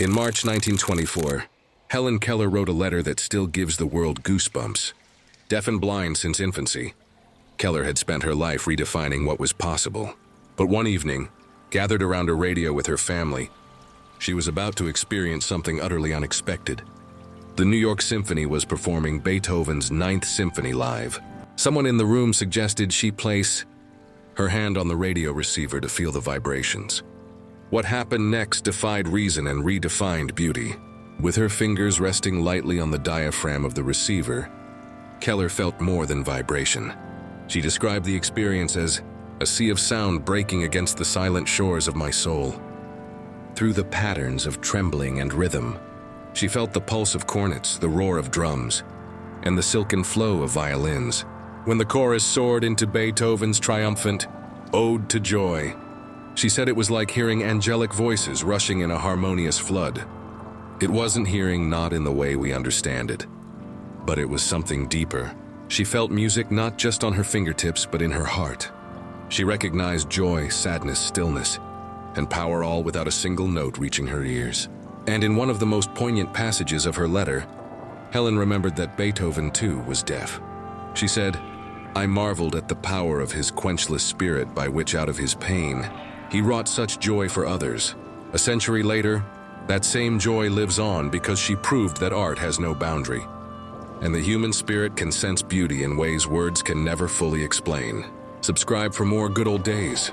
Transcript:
In March 1924, Helen Keller wrote a letter that still gives the world goosebumps. Deaf and blind since infancy, Keller had spent her life redefining what was possible. But one evening, gathered around a radio with her family, she was about to experience something utterly unexpected. The New York Symphony was performing Beethoven's Ninth Symphony live. Someone in the room suggested she place her hand on the radio receiver to feel the vibrations. What happened next defied reason and redefined beauty. With her fingers resting lightly on the diaphragm of the receiver, Keller felt more than vibration. She described the experience as a sea of sound breaking against the silent shores of my soul. Through the patterns of trembling and rhythm, she felt the pulse of cornets, the roar of drums, and the silken flow of violins. When the chorus soared into Beethoven's triumphant Ode to Joy, she said it was like hearing angelic voices rushing in a harmonious flood. It wasn't hearing not in the way we understand it, but it was something deeper. She felt music not just on her fingertips, but in her heart. She recognized joy, sadness, stillness, and power all without a single note reaching her ears. And in one of the most poignant passages of her letter, Helen remembered that Beethoven too was deaf. She said, "I marveled at the power of his quenchless spirit by which out of his pain he wrought such joy for others." A century later, that same joy lives on because she proved that art has no boundary, and the human spirit can sense beauty in ways words can never fully explain. Subscribe for more good old days.